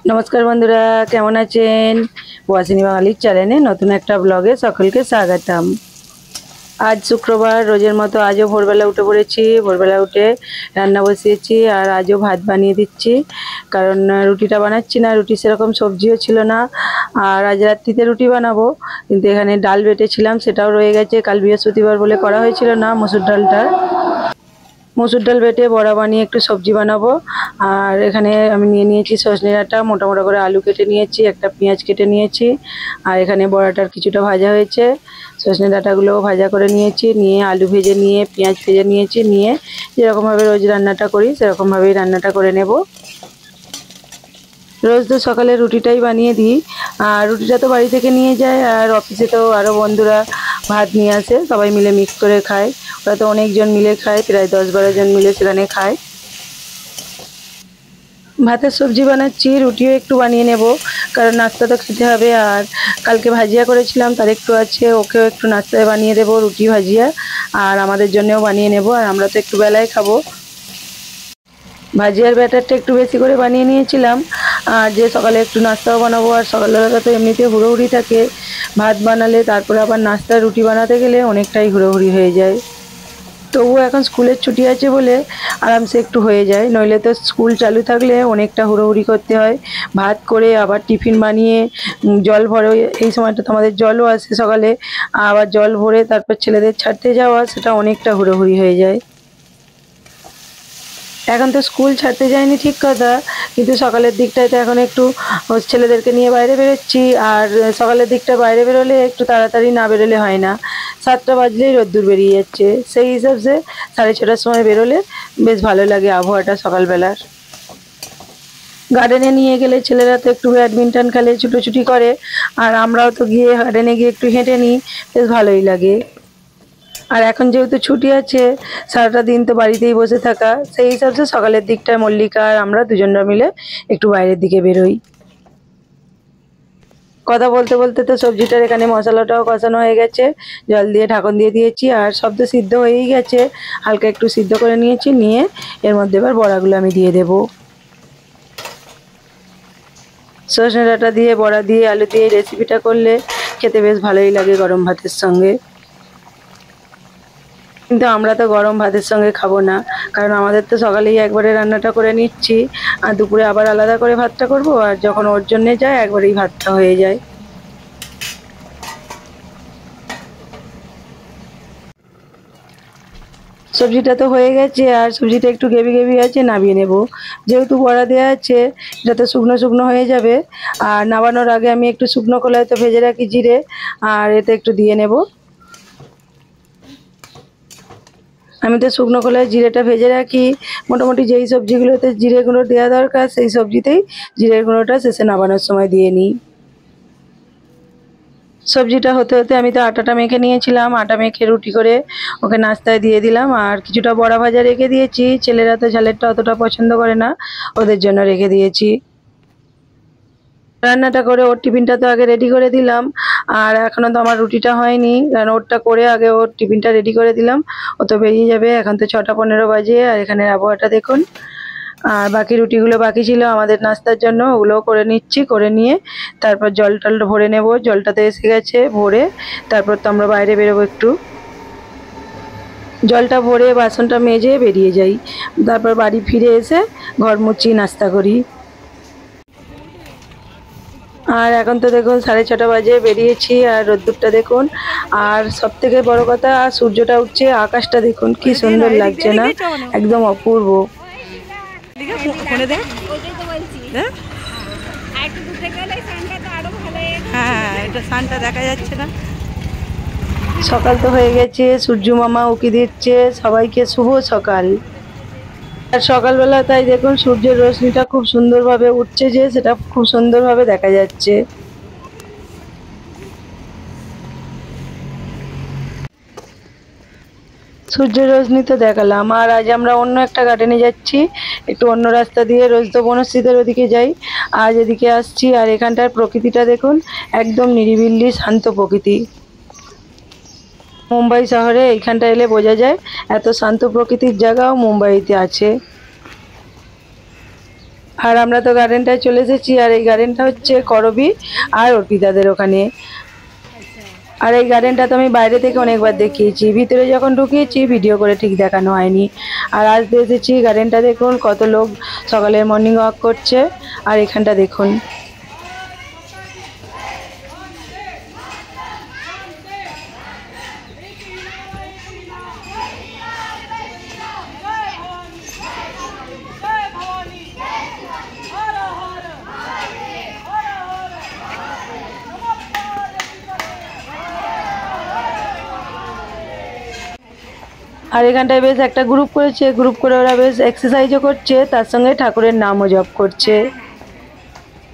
नमस्कार बंधुरा केमन आছেন ওয়াসিনী বাঙালির চ্যানেলে নতুন একটা ব্লগে সকলকে স্বাগতম। आज शुक्रवार रोजेर मतो आजও ভোরবেলা উঠে পড়েছি। ভোরবেলা উঠে রান্না বসিয়েছি আর আজও ভাত বানিয়ে দিচ্ছি, কারণ রুটিটা বানাচ্ছি না, রুটি সেরকম সবজিও ছিল না। আর আজ রাত্রিতে রুটি বানাবো, কিন্তু এখানে ডাল বেটেছিলাম সেটাও রয়ে গেছে, কাল বৃহস্পতিবার বলে করা হয়েছিল না মসুর ডালটা। মসুর ডাল বেটে বড়া বানিয়ে একটু সবজি বানাবো। আর এখানে আমি নিয়ে নিয়েছি সজনে ডাঁটা, মোটা মোটা করে আলু কেটে নিয়েছি, একটা পেঁয়াজ কেটে নিয়েছি। আর এখানে বড়াটার কিছুটা ভাজা হয়েছে, সজনে ডাঁটাগুলোও ভাজা করে নিয়েছি, নিয়ে আলু ভেজে নিয়ে পেঁয়াজ ভেজে নিয়েছি, নিয়ে যেরকমভাবে রোজ রান্নাটা করি সেরকমভাবেই রান্নাটা করে নেব। রোজ তো সকালে রুটিটাই বানিয়ে দিই, আর রুটিটা তো বাড়ি থেকে নিয়ে যায়, আর অফিসে তো আরও বন্ধুরা ভাত নিয়ে আসে, সবাই মিলে মিক্স করে খায়। ওরা তো অনেকজন মিলে খায়, প্রায় 10-12 জন মিলে সেখানে খায়। ভাতের সবজি বানাচ্ছি, রুটিও একটু বানিয়ে নেব, কারণ নাস্তা তো খেতে হবে। আর কালকে ভাজিয়া করেছিলাম তার একটু আছে, ওকেও একটু নাস্তায় বানিয়ে দেবো রুটি ভাজিয়া, আর আমাদের জন্যও বানিয়ে নেব, আর আমরা তো একটু বেলায় খাবো। ভাজিয়ার ব্যাটারটা একটু বেশি করে বানিয়ে নিয়েছিলাম, আর যে সকালে একটু নাস্তাও বানাবো, আর সকালবেলা তো এমনিতে হুড়োহুড়ি থাকে, ভাত বানালে তারপরে আবার নাস্তা রুটি বানাতে গেলে অনেকটাই হুড়োহুড়ি হয়ে যায়। তবুও এখন স্কুলের ছুটি আছে বলে আরামসে একটু হয়ে যায়, নইলে তো স্কুল চালু থাকলে অনেকটা হুড়োহুড়ি করতে হয়। ভাত করে আবার টিফিন বানিয়ে জল ভরে, এই সময়টা তো আমাদের জলও আসে সকালে, আবার জল ভরে তারপর ছেলেদের ছাড়তে যাওয়া, সেটা অনেকটা হুড়োহুড়ি হয়ে যায়। এখন তো স্কুল ছাড়তে যায়নি ঠিক কথা, কিন্তু সকালের দিকটায় তো এখন একটু ছেলেদেরকে নিয়ে বাইরে বেরোচ্ছি, আর সকালের দিকটা বাইরে বেরোলে একটু তাড়াতাড়ি না বেরোলে হয় না, 7টা বাজলেই রোদ্দুর বেরিয়ে যাচ্ছে। সেই হিসাবে 6:30টার সময় বেরোলে বেশ ভালো লাগে আবহাওয়াটা সকালবেলার। গার্ডেনে নিয়ে গেলে ছেলেরা তো একটু ব্যাডমিন্টন খেলে, ছুটোছুটি করে, আর আমরাও তো গিয়ে গার্ডেনে গিয়ে একটু হেঁটে নিই, বেশ ভালোই লাগে। আর এখন যেহেতু ছুটি আছে, সারাটা দিন তো বাড়িতেই বসে থাকা, সেই হিসাবে সকালের দিকটায় মল্লিকা আর আমরা দুজনরা মিলে একটু বাইরের দিকে বেরোই। কথা বলতে বলতে তো সবজিটার এখানে মশলাটাও কষানো হয়ে গেছে, জল দিয়ে ঢাকন দিয়ে দিয়েছি, আর সব তো সিদ্ধ হয়েই গেছে, হালকা একটু সিদ্ধ করে নিয়েছি, নিয়ে এর মধ্যে এবার বড়াগুলো আমি দিয়ে দেবো। সজনে ডাঁটা দিয়ে বড়া দিয়ে আলু দিয়ে রেসিপিটা করলে খেতে বেশ ভালোই লাগে গরম ভাতের সঙ্গে। কিন্তু আমরা তো গরম ভাতের সঙ্গে খাবো না, কারণ আমাদের তো সকালেই একবারে রান্নাটা করে নিচ্ছি, আর দুপুরে আবার আলাদা করে ভাতটা করব, আর যখন ওর জন্যে যায় একবারেই ভাতটা হয়ে যায়। সবজিটা তো হয়ে গেছে, আর সবজিটা একটু গ্রেভি গ্রেভি আছে, নামিয়ে নেব। যেহেতু বড়া দেওয়া আছে, এটা তো শুকনো শুকনো হয়ে যাবে। আর নামানোর আগে আমি একটু শুকনো কলাই তো ভেজে রাখি জিরে, আর এতে একটু দিয়ে নেব। আমি তো শুকনো কলায় জিরেটা ভেজে রাখি, মোটামুটি যেই সবজিগুলোতে জিরে গুঁড়ো দেওয়া দরকার সেই সবজিতেই জিরের গুঁড়োটা শেষে নামানোর সময় দিয়ে নিই। সবজিটা হতে হতে আমি তো আটাটা মেখে নিয়েছিলাম, আটা মেখে রুটি করে ওকে নাস্তায় দিয়ে দিলাম, আর কিছুটা বড়া ভাজা রেখে দিয়েছি, ছেলেরা তো ঝালেরটা অতটা পছন্দ করে না, ওদের জন্য রেখে দিয়েছি। রান্নাটা করে ওর টিফিনটা তো আগে রেডি করে দিলাম, আর এখনও তো আমার রুটিটা হয়নি, কারণ ওরটা করে আগে ওর টিফিনটা রেডি করে দিলাম, ও তো বেরিয়ে যাবে। এখন তো 6টা 15 বাজে, আর এখানের আবহাওয়াটা দেখুন। আর বাকি রুটিগুলো বাকি ছিল আমাদের নাস্তার জন্য, ওগুলোও করে নিচ্ছি, করে নিয়ে তারপর জল টল ভরে নেব। জলটাতে এসে গেছে ভরে, তারপর তো আমরা বাইরে বেরোবো একটু। জলটা ভরে বাসনটা মেজে বেরিয়ে যাই, তারপর বাড়ি ফিরে এসে ঘর মুছি, নাস্তা করি। আর এখন তো দেখুন 6:30 বাজে, বেরিয়েছি, আর রোদ্দুরটা দেখুন, আর সব থেকে বড় কথা সূর্যটা উঠছে, আকাশটা দেখুন কি সুন্দর লাগছে না, একদম অপূর্ব। হ্যাঁ, এটা সানটা দেখা যাচ্ছে না। সকাল তো হয়ে গেছে, সূর্য মামা উকি দিচ্ছে সবাইকে শুভ সকাল। আর সকালবেলা তাই দেখুন সূর্যের রশ্মিটা খুব সুন্দরভাবে উঠছে, যে সেটা খুব সুন্দরভাবে দেখা যাচ্ছে। সূর্যের রশ্মি তো দেখালাম, আর আজ আমরা অন্য একটা গার্ডেনে যাচ্ছি, একটু অন্য রাস্তা দিয়ে, রোজ তো বনশ্রীদের ওদিকে যাই, আজ এদিকে আসছি। আর এখানটার প্রকৃতিটা দেখুন, একদম নিরিবিলি শান্ত প্রকৃতি। মুম্বাই শহরে এইখানটা এলে বোঝা যায় এত শান্ত প্রকৃতির জায়গাও মুম্বাইতে আছে। আর আমরা তো গার্ডেনটায় চলে এসেছি, আর এই গার্ডেনটা হচ্ছে করবি আর অর্পিতাদের ওখানে। আর এই গার্ডেনটা তো আমি বাইরে থেকে অনেকবার দেখিয়েছি, ভিতরে যখন ঢুকিয়েছি ভিডিও করে ঠিক দেখানো হয়নি। আর আজ এসেছি, গার্ডেনটা দেখুন কত লোক সকালে মর্নিং ওয়াক করছে। আর এখানটা দেখুন, আর এখানটায় বেশ একটা গ্রুপ করেছে, গ্রুপ করে ওরা বেশ এক্সারসাইজও করছে, তার সঙ্গে ঠাকুরের নামও জপ করছে।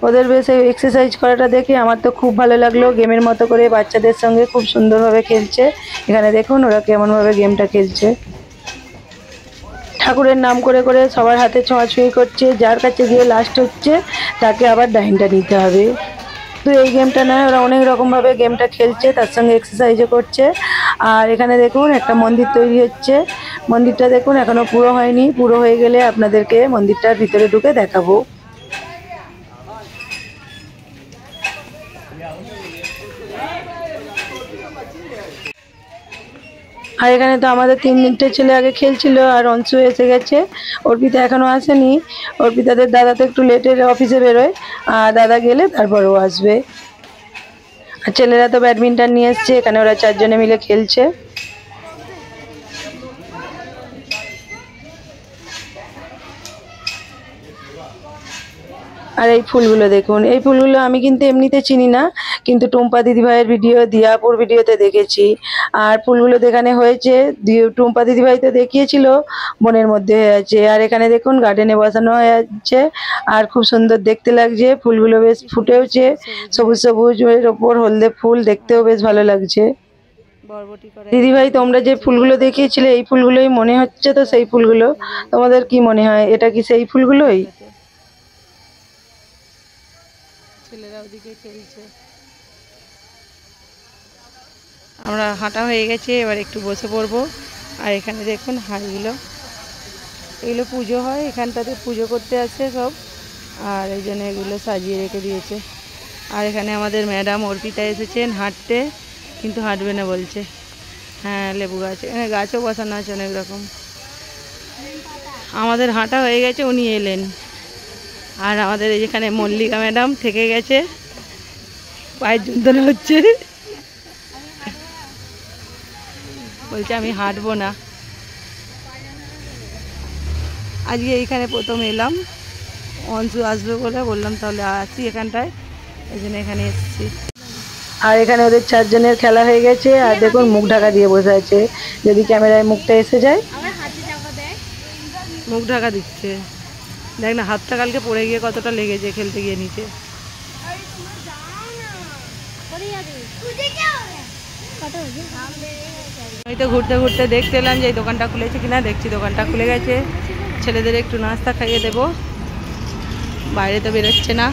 ওদের বেশ এই এক্সারসাইজ করাটা দেখে আমার তো খুব ভালো লাগলো। গেমের মতো করে বাচ্চাদের সঙ্গে খুব সুন্দরভাবে খেলছে। এখানে দেখুন ওরা কেমনভাবে গেমটা খেলছে। ঠাকুরের নাম করে করে সবার হাতে ছোঁয়াছুঁয়ি করছে, যার কাছে গিয়ে লাস্ট হচ্ছে তাকে আবার ডাইনটা নিতে হবে। তো এই গেমটা নয়, ওরা অনেক রকমভাবে গেমটা খেলছে, তার সঙ্গে এক্সারসাইজও করছে। আর এখানে দেখুন একটা মন্দির তৈরি হচ্ছে। মন্দিরটা দেখুন এখনো পুরো হয়নি, পুরো হয়ে গেলে আপনাদেরকে মন্দিরটার ভিতরে ঢুকে দেখাবো। আর এখানে তো আমাদের 3 ছেলে আগে খেলছিল, আর অংশু এসে গেছে। অর্পিতা এখনো আসেনি। অর্পিতাদের দাদা তো একটু লেটে অফিসে বেরোয়, আর দাদা গেলে তারপর ও আসবে। আর ছেলেরা তো ব্যাডমিন্টন নিয়ে এসছে, এখানে ওরা 4 জনে মিলে খেলছে। আর এই ফুলগুলো দেখুন, এই ফুলগুলো আমি কিন্তু এমনিতে চিনি না, কিন্তু টুম্পা দিদিভাইয়ের ভিডিও, দিয়াপুর ভিডিওতে দেখেছি। আর ফুলগুলো দেখানে হয়েছে, টুম্পা দিদিভাই তো দেখিয়েছিল বনের মধ্যে হয়ে আছে। আর এখানে দেখুন গার্ডেনে বসানো হয়ে আছে, আর খুব সুন্দর দেখতে লাগছে। ফুলগুলো বেশ ফুটেওছে, সবুজ সবুজ এর ওপর হলদে ফুল, দেখতেও বেশ ভালো লাগছে। দিদিভাই তোমরা যে ফুলগুলো দেখিয়েছিলে এই ফুলগুলোই মনে হচ্ছে তো সেই ফুলগুলো? তোমাদের কি মনে হয়, এটা কি সেই ফুলগুলোই? ছেলেরা ওদিকে খেলছে। আমরা হাঁটা হয়ে গেছে, এবার একটু বসে পড়বো। আর এখানে দেখুন হাঁড়িগুলো, এগুলো পুজো হয়, এখানটাতে পুজো করতে আসে সব, আর এই জন্য এগুলো সাজিয়ে রেখে দিয়েছে। আর এখানে আমাদের ম্যাডাম অর্পিতা এসেছেন হাঁটতে, কিন্তু হাঁটবে না বলছে। হ্যাঁ, লেবু গাছ, এখানে গাছও বসানো আছে অনেক রকম। আমাদের হাঁটা হয়ে গেছে, উনি এলেন। আর আমাদের এখানে মল্লিকা ম্যাডাম থেকে গেছে, পায়ের যন্ত্রণা হচ্ছে, বলছে আমি হাঁটবো না। আজকে এইখানে প্রথম এলাম, অংশু আসবে বলে বললাম তাহলে আসি এখানটায়, এই জন্য এখানে এসেছি। আর এখানে ওদের 4 জনের খেলা হয়ে গেছে। আর দেখুন মুখ ঢাকা দিয়ে বসে আছে, যদি ক্যামেরায় মুখটা এসে যায়। মুখ ঢাকা দিচ্ছে, দেখ না হাতটা কালকে পড়ে গিয়ে কতটা লেগেছে খেলতে গিয়ে নিচে। আমি তো ঘুরতে ঘুরতে দেখতে এলাম যে এই দোকানটা খুলেছে কিনা, দেখছি দোকানটা খুলে গেছে। ছেলেদের একটু নাস্তা খাইয়ে দেবো, বাইরে তো বেরোচ্ছে না।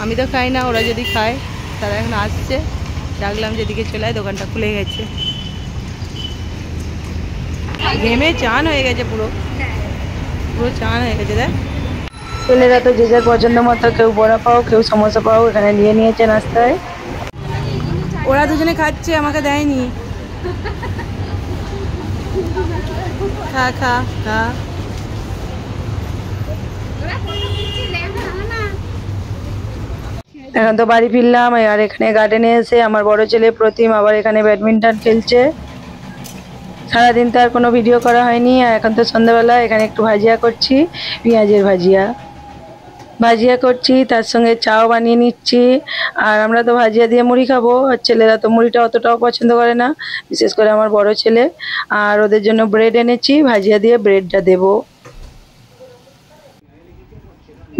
আমি তো খাই না, ওরা যদি খায় তারা এখন আসছে, ডাকলাম যেদিকে চলে আয়, দোকানটা খুলে গেছে। ঘেমে চান হয়ে গেছে, পুরো পুরো চান হয়ে গেছে। দেখ ছেলেরা তো যে যার পছন্দ মতো, কেউ বড়া পাও, কেউ সমোসা পাও এখানে নিয়ে নিয়েছে নাস্তায়। ওরা দুজনে খাচ্ছে, আমাকে দেয়নি। খা খা খা। এখন তো বাড়ি ফিরলাম। আর এখানে গার্ডেনে এসে আমার বড় ছেলে প্রতিম আবার এখানে ব্যাডমিন্টন খেলছে। সারাদিন তো আর কোনো ভিডিও করা হয়নি। আর এখন তো সন্ধ্যাবেলা, এখানে একটু ভাজিয়া করছি, পেঁয়াজের ভাজিয়া ভাজিয়া করছি, তার সঙ্গে চাও বানিয়ে নিচ্ছি। আর আমরা তো ভাজিয়া দিয়ে মুড়ি খাবো, আর ছেলেরা তো মুড়িটা অতটাও পছন্দ করে না, বিশেষ করে আমার বড় ছেলে। আর ওদের জন্য ব্রেড এনেছি, ভাজিয়া দিয়ে ব্রেডটা দেবো।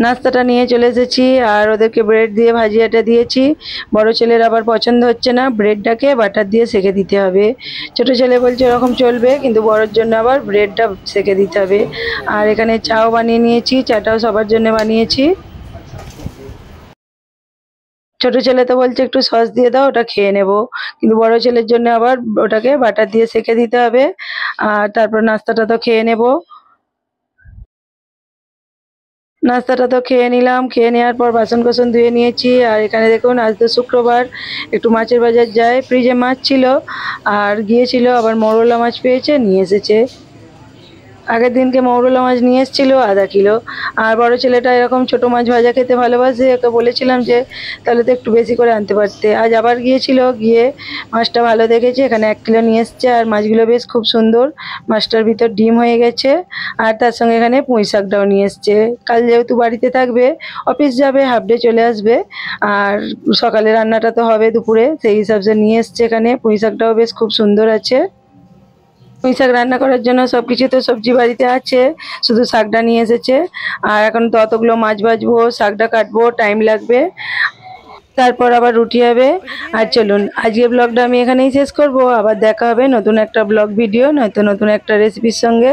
নাস্তাটা নিয়ে চলে এসেছি, আর ওদেরকে ব্রেড দিয়ে ভাজিয়াটা দিয়েছি। বড় ছেলের আবার পছন্দ হচ্ছে না, ব্রেডটাকে বাটার দিয়ে সেঁকে দিতে হবে। ছোট ছেলে বলছে এরকম চলবে, কিন্তু বড়োর জন্য আবার ব্রেডটা সেঁকে দিতে হবে। আর এখানে চাও বানিয়ে নিয়েছি, চাটাও সবার জন্য বানিয়েছি। ছোট ছেলে তো বলছে একটু সস দিয়ে দাও, ওটা খেয়ে নেব, কিন্তু বড় ছেলের জন্য আবার ওটাকে বাটার দিয়ে সেঁকে দিতে হবে। আর তারপর নাস্তাটা তো খেয়ে নেব। নাস্তাটা তো খেয়ে নিলাম, খেয়ে নেওয়ার পর বাসন কোসন ধুয়ে নিয়েছি। আর এখানে দেখুন আজ তো শুক্রবার, একটু মাছের বাজার যায়, ফ্রিজে মাছ ছিল আর গিয়েছিল আবার মৌরলা মাছ পেয়েছে নিয়ে এসেছে। আগের দিনকে মৌরলা মাছ নিয়ে এসেছিলো আধা কিলো। আর বড় ছেলেটা এরকম ছোট মাছ ভাজা খেতে ভালোবাসে, ওকে বলেছিলাম যে তাহলে তো একটু বেশি করে আনতে পারতে। আজ আবার গিয়েছিল, গিয়ে মাছটা ভালো দেখেছে, এখানে 1 কিলো নিয়ে এসছে। আর মাছগুলো বেশ খুব সুন্দর, মাছটার ভিতর ডিম হয়ে গেছে। আর তার সঙ্গে এখানে পুঁই শাকটাও নিয়ে এসছে। কাল যেহেতু বাড়িতে থাকবে, অফিস যাবে, হাফ ডে চলে আসবে, আর সকালে রান্নাটা তো হবে দুপুরে, সেই হিসাবে নিয়ে এসছে। এখানে পুঁই শাকটাও বেশ খুব সুন্দর আছে। পুঁই শাক রান্না করার জন্য সব কিছু তো সবজি বাড়িতে আছে, শুধু শাকটা নিয়ে এসেছে। আর এখন তো অতগুলো মাছ ভাজবো, শাকটা কাটবো, টাইম লাগবে, তারপর আবার রুটি হবে। আর চলুন আজকের ব্লগটা আমি এখানেই শেষ করব। আবার দেখা হবে নতুন একটা ব্লগ ভিডিও, নয়তো নতুন একটা রেসিপির সঙ্গে।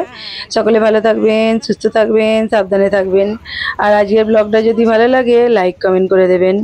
সকলে ভালো থাকবেন, সুস্থ থাকবেন, সাবধানে থাকবেন। আর আজকের ব্লগটা যদি ভালো লাগে লাইক কমেন্ট করে দেবেন।